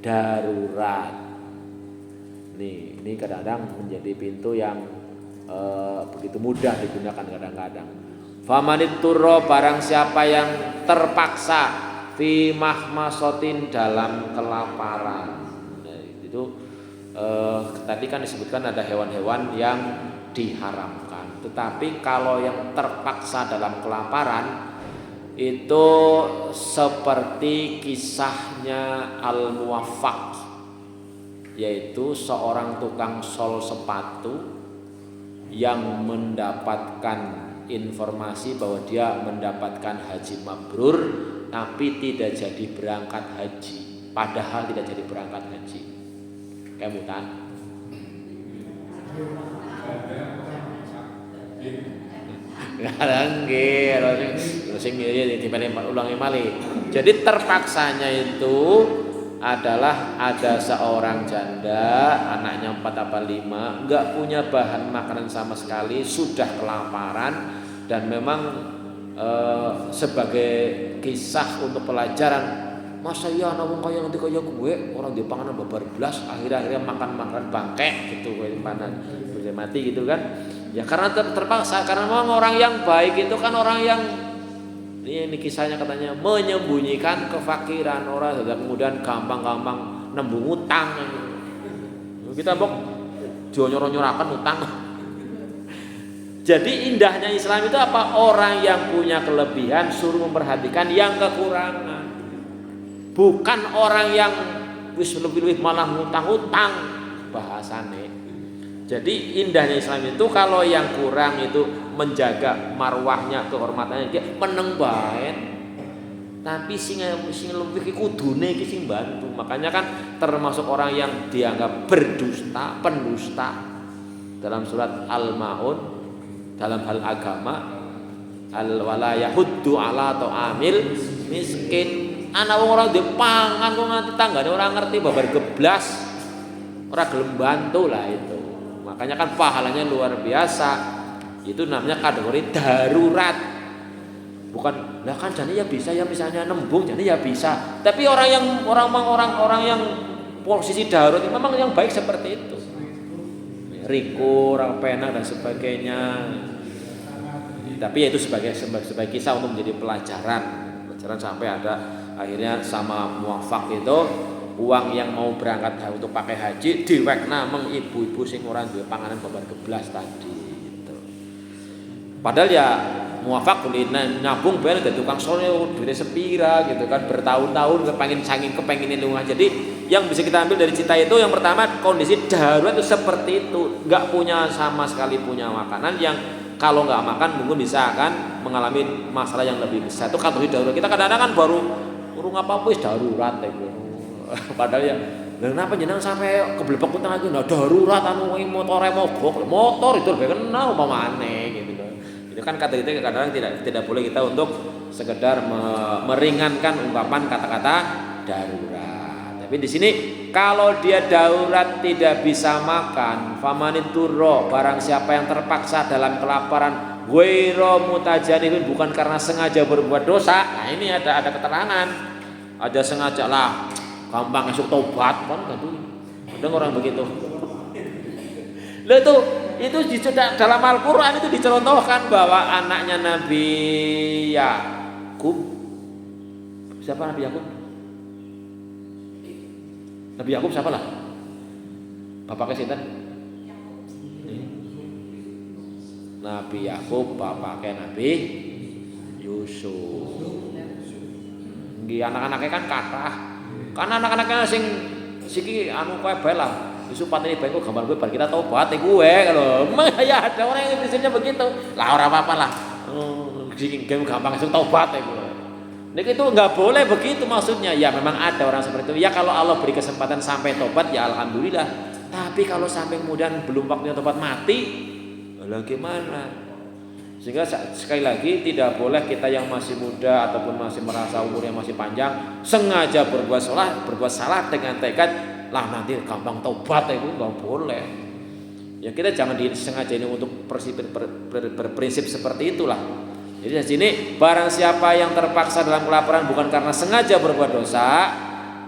darurat. Ini kadang-kadang menjadi pintu yang begitu mudah digunakan kadang-kadang. Famanitturra, barang siapa yang terpaksa fi mahmasatin dalam kelaparan. Nah, itu tadi kan disebutkan ada hewan-hewan yang diharamkan. Tetapi kalau yang terpaksa dalam kelaparan itu seperti kisahnya Al-Muwaffaq yaitu seorang tukang sol sepatu yang mendapatkan informasi bahwa dia mendapatkan haji mabrur tapi tidak jadi berangkat haji, padahal tidak jadi berangkat haji. Kemutan ngarang nggih sing ulangi malih. Jadi terpaksanya itu adalah ada seorang janda, anaknya 4 apa 5, enggak punya bahan makanan sama sekali, sudah kelaparan, dan memang sebagai kisah untuk pelajaran, masa ya anak wong kaya nanti kaya gue orang di panganan babar belas, akhirnya makan bangkek gitu, panan bisa mati gitu kan. Ya karena terpaksa, karena memang orang yang baik itu kan orang yang ini kisahnya katanya menyembunyikan kefakiran orang, sudah kemudian gampang-gampang nembung utang. Kita bok nyorakan utang. Jadi indahnya Islam itu apa? Orang yang punya kelebihan suruh memperhatikan yang kekurangan. Bukan orang yang wis lebih malah ngutang-utang bahasane. Jadi indahnya Islam itu kalau yang kurang itu menjaga marwahnya, kehormatannya, dia meneng bae. Tapi sing lebih ki kudune iki sing bantu. Makanya kan termasuk orang yang dianggap berdusta, pendusta dalam surat Al-Maun dalam hal agama, al-wala yahuddu ala ta'amil miskin. Ana wong ora ndek pangan kok nganti tanggane ora ngerti babar geblas. Ora gelem bantu lah itu. Makanya kan pahalanya luar biasa. Itu namanya kategori darurat. Bukan lah kan jane ya bisa ya misalnya nembung jane ya bisa. Tapi orang yang posisi darurat memang yang baik seperti itu. Riko, orang penang dan sebagainya. Tapi ya itu sebagai kisah untuk menjadi pelajaran sampai ada akhirnya sama muafak itu uang yang mau berangkat untuk pakai haji diwekna meng ibu-ibu sing ora duwe panganan babar geblas tadi gitu. Padahal ya muafak kulina nyambung ben dadi tukang sore duwe sepira gitu kan, bertahun-tahun kepengin lingkungan. Jadi yang bisa kita ambil dari cerita itu yang pertama kondisi darurat itu seperti itu, enggak punya sama sekali punya makanan yang kalau nggak makan mungkin bisa akan mengalami masalah yang lebih besar. Itu kategori darurat. Kita kadang-kadang kan baru urung apa wis darurat itu. Padahal ya kenapa jenengan sampai keblebek utang lagi darurat anu motore mogok. Motor itu lebih kenal umpamane gitu. Itu kan kata-kata kadang-kadang tidak boleh kita untuk sekedar meringankan ungkapan kata-kata darurat. Tapi di sini kalau dia darurat tidak bisa makan, famanituro, barang siapa yang terpaksa dalam kelaparan, ghairu mutajanibin, bukan karena sengaja berbuat dosa. Nah ini ada keterangan, ada sengaja lah, gampang esok tobat kan gitu. Ada orang begitu. Lah itu dalam Al-Qur'an itu dicontohkan bahwa anaknya Nabi Yakub, siapa Nabi Yakub? Nabi Yakub siapa lah? Bapaknya sinten? Nabi Yakub bapaknya Nabi Yusuf. Nggih anak-anaknya kan kathah. Karena anak-anaknya sing siki anu kowe bae lah. Yusuf pateni bae kok gambar gue bar kita tobat gue kalau. Ya ada orang yang prinsipnya begitu. Lah ora apa-apa lah. Game gampang langsung tobat gue. Nek itu nggak boleh begitu maksudnya. Ya memang ada orang seperti itu. Ya kalau Allah beri kesempatan sampai tobat ya alhamdulillah. Tapi kalau sampai kemudian belum waktunya tobat mati, lah gimana? Sehingga sekali lagi tidak boleh kita yang masih muda ataupun masih merasa umurnya masih panjang sengaja berbuat salah dengan tekad lah nanti gampang tobat itu nggak boleh. Ya kita jangan disengaja ini untuk berprinsip seperti itulah. Jadi di sini barang siapa yang terpaksa dalam kelaparan bukan karena sengaja berbuat dosa,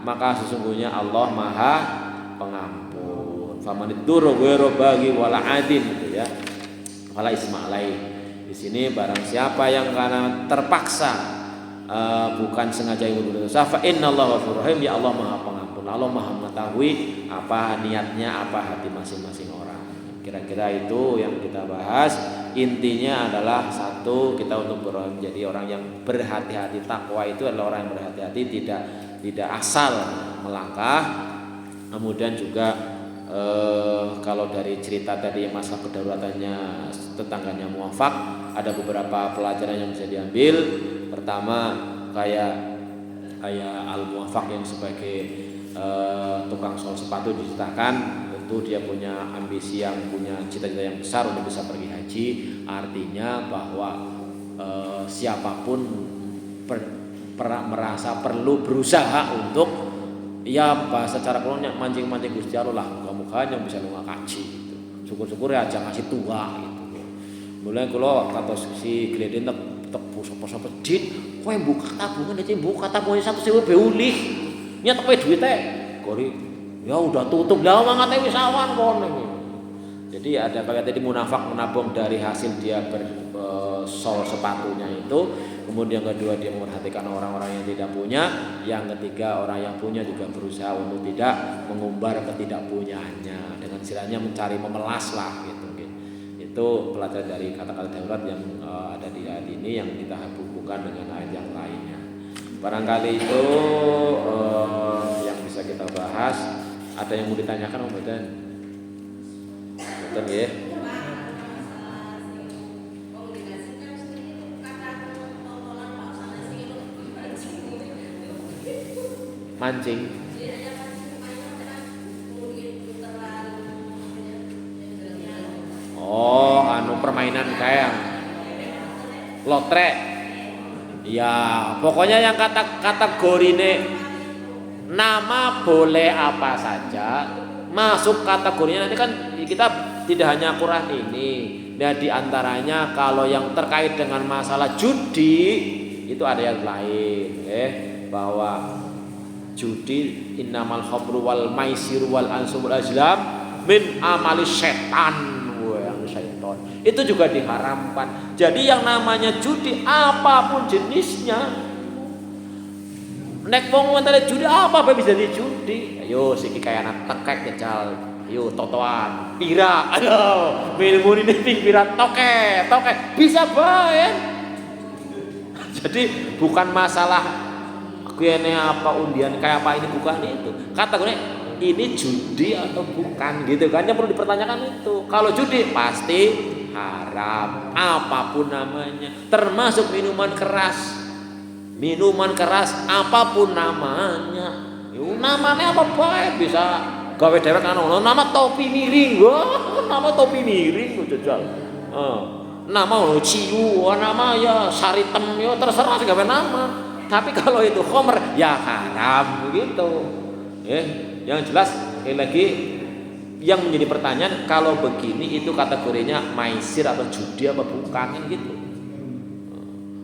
maka sesungguhnya Allah Maha Pengampun. Famaniddur ghairu baghi wala adin gitu ya. Wala isma alaih. Di sini barang siapa yang karena terpaksa bukan sengaja yang berbuat dosa, fa innallaha ghafurur rahim, ya Allah Maha Pengampun. Allah Maha mengetahui apa niatnya, apa hati masing-masing orang. Kira-kira itu yang kita bahas. Intinya adalah satu, kita untuk menjadi orang yang berhati-hati. Takwa itu adalah orang yang berhati-hati, tidak asal melangkah, Kemudian juga kalau dari cerita tadi masalah kedaruratannya tetangganya muafak, ada beberapa pelajaran yang bisa diambil. Pertama, kayak al muafak yang sebagai tukang sol sepatu diceritakan, tentu dia punya ambisi yang punya cita-cita yang besar untuk bisa pergi haji. Artinya bahwa siapapun merasa perlu berusaha untuk bahasa cara kolonnya mancing-mancing Gusti Allah lah, muka-muka yang bisa lunga kaji gitu. Syukur-syukur ya aja ngasih tua gitu. Mulai kula kados si Gleden tek sapa-sapa dit, kowe buka tabungan aja buka tabungan 1.000 beulih. Nyet kowe duite. Gori ya udah tutup lah mangate wis awan kono. Jadi ada bagian tadi munafak menabung dari hasil dia sol sepatunya itu. Kemudian yang kedua dia memperhatikan orang-orang yang tidak punya. Yang ketiga orang yang punya juga berusaha untuk tidak mengumbar ketidakpunyaannya, dengan istilahnya mencari memelas lah gitu. Itu pelajaran dari kata-kata darurat yang ada di ayat ini yang kita hubungkan dengan ayat yang lainnya. Barangkali itu yang bisa kita bahas. Ada yang mau ditanyakan Om Medan? Betul ya? Mancing. Oh, permainan kayak lotrek. Ya, pokoknya yang kategori ini nama boleh apa saja masuk kategorinya. Nanti kan kita tidak hanya Quran ini. Nah, di antaranya kalau yang terkait dengan masalah judi itu ada yang lain, bahwa judi innamal khamru wal maisir wal ansub wal azlam min amali setan. Syaitan itu juga diharamkan. Jadi yang namanya judi apapun jenisnya, nek wong ngenteni judi apa bisa dijudi. Ayo siki kaya anak tekek jajal. Ayo totoan, pira. Aduh, minum ini pira toke bisa bae. Jadi bukan masalah kene apa undian kayak apa ini, bukan itu. Kategori ini judi atau bukan gitu kan, yang perlu dipertanyakan itu. Kalau judi pasti haram apapun namanya, termasuk minuman keras apapun namanya. Namanya apa baik bisa gawe dewek kan nama topi miring. Nama topi miring jajal. Nama ciu, nama ya saritem ya terserah sih gawe nama. Tapi kalau itu khamr ya haram begitu. Yang jelas lagi yang menjadi pertanyaan, kalau begini itu kategorinya maisir atau judi apa bukan kan gitu.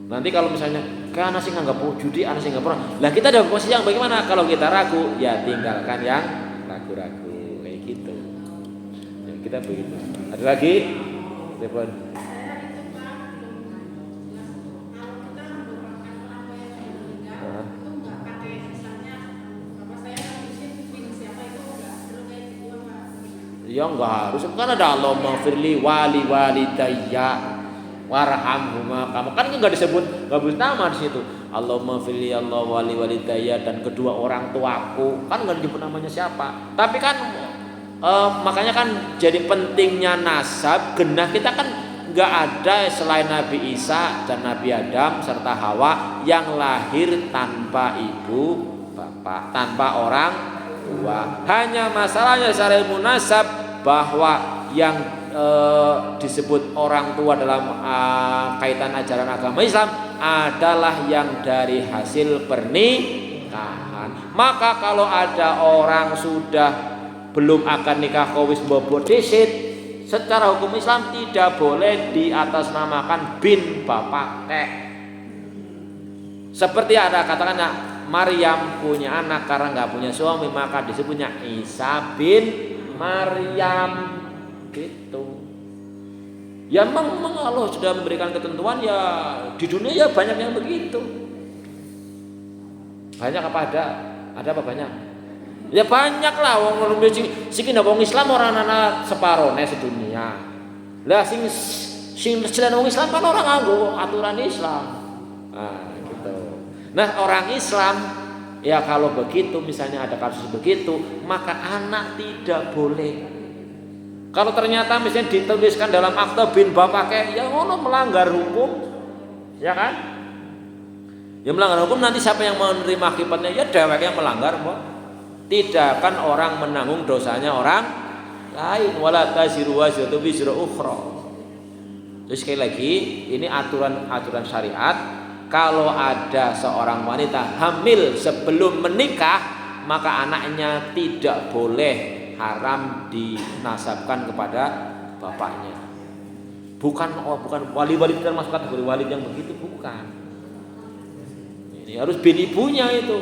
Nanti kalau misalnya kan anak sih nganggap judi, anak sih nggak pernah. Lah kita ada posisi yang bagaimana? Kalau kita ragu, ya tinggalkan yang ragu-ragu kayak gitu. Ya, kita begitu. Ada lagi? Telepon. Ya enggak harus, kan ada Allahumma firli wali walidayya warhamhuma. Kamu kan enggak disebut nama di situ. Allahumma firli Allah wali walidayya dan kedua orang tuaku. Kan enggak disebut namanya siapa. Tapi kan makanya kan jadi pentingnya nasab genah kita kan enggak ada selain Nabi Isa dan Nabi Adam serta Hawa yang lahir tanpa ibu bapak, tanpa orang tua. Hanya masalahnya secara ilmu nasab bahwa yang disebut orang tua dalam kaitan ajaran agama Islam adalah yang dari hasil pernikahan. Maka kalau ada orang sudah belum akan nikah kawis bobo desit, secara hukum Islam tidak boleh diatasnamakan bin bapak kek. Seperti ada katakannya Maryam punya anak karena nggak punya suami, maka disebutnya Isa bin Maryam gitu. Ya memang Allah sudah memberikan ketentuan, ya di dunia ya banyak yang begitu. Banyak apa ada? Ada apa banyak? Ya banyak lah wong sing wong Islam orang anak separone sedunia. Lah sing selain wong Islam kan orang nganggo aturan Islam. Nah, gitu. Nah, orang Islam Ya kalau begitu, misalnya ada kasus begitu, maka anak tidak boleh. Kalau ternyata misalnya dituliskan dalam akte bin bapake, ya ngono melanggar hukum, ya kan? Ya melanggar hukum, nanti siapa yang menerima akibatnya? Ya dewek yang melanggar, kok. Tidak akan orang menanggung dosanya orang lain. Wala taziru waziratun wizra ukhra. Terus sekali lagi, ini aturan syariat. Kalau ada seorang wanita hamil sebelum menikah, maka anaknya tidak boleh haram dinasabkan kepada bapaknya. Bukan wali-wali termasuk kategori wali yang begitu, bukan. Ini harus bin ibunya itu.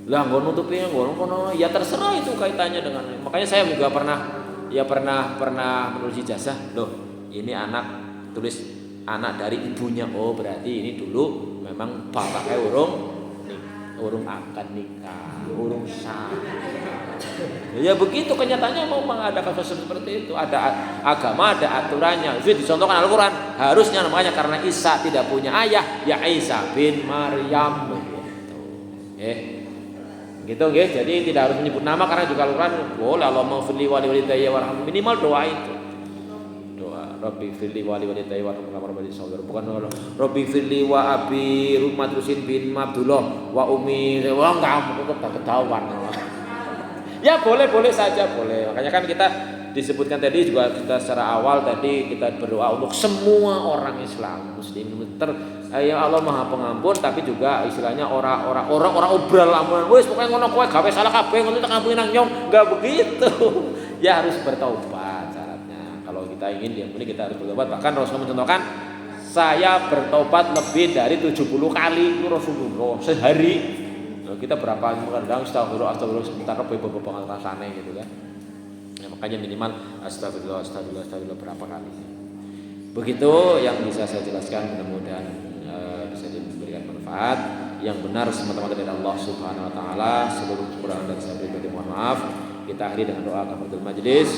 Lah ngono nutupi ngono ya terserah, itu kaitannya dengan. Makanya saya juga pernah menulis ijazah. Loh, ini anak, tulis anak dari ibunya. Oh, berarti ini dulu memang bapaknya urung akan nikah, urung sah. Ya begitu kenyataannya, memang ada kasus seperti itu. Ada agama, ada aturannya. Itu dicontohkan Al-Quran. Harusnya namanya karena Isa tidak punya ayah, ya Isa bin Maryam gitu. Jadi tidak harus menyebut nama, karena juga Al-Quran boleh Allahumma firli wali walidayya warhamhum, minimal doa itu. Rabbi firli wali walidayya warhamhum kama rabbayani shaghira. Bukan Rabbi firli wa abi Rumatrusin bin Abdullah wa umi. Wah, enggak ketahuan. Ya boleh saja boleh. Makanya kan kita disebutkan tadi juga, kita secara awal tadi kita berdoa untuk semua orang Islam muslim. Ya Allah Maha Pengampun, tapi juga istilahnya orang obral amun wis pokoke ngono kowe gawe salah kabeh ngono tak ampuni nang nyong. Enggak begitu. Ya harus bertaubat syaratnya. Kalau kita ingin diampuni, kita harus bertobat. Bahkan Rasulullah mencontohkan, saya bertobat lebih dari 70 kali itu Rasulullah sehari. Kita berapa kadang astagfirullah sebentar banget rasane gitu kan. Ya, makanya minimal astagfirullah berapa kali. Begitu yang bisa saya jelaskan, mudah-mudahan bisa diberikan manfaat. Yang benar semata-mata dari Allah Subhanahu wa taala, seluruh kekurangan dan saya pribadi mohon maaf. Kita akhiri dengan doa kafaratul majelis.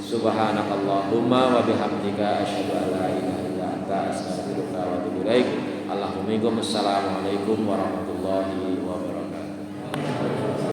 Subhanakallahumma wa bihamdika asyhadu an la ilaha illa anta astaghfiruka wa atubu ilaik. Assalamualaikum warahmatullahi wabarakatuh.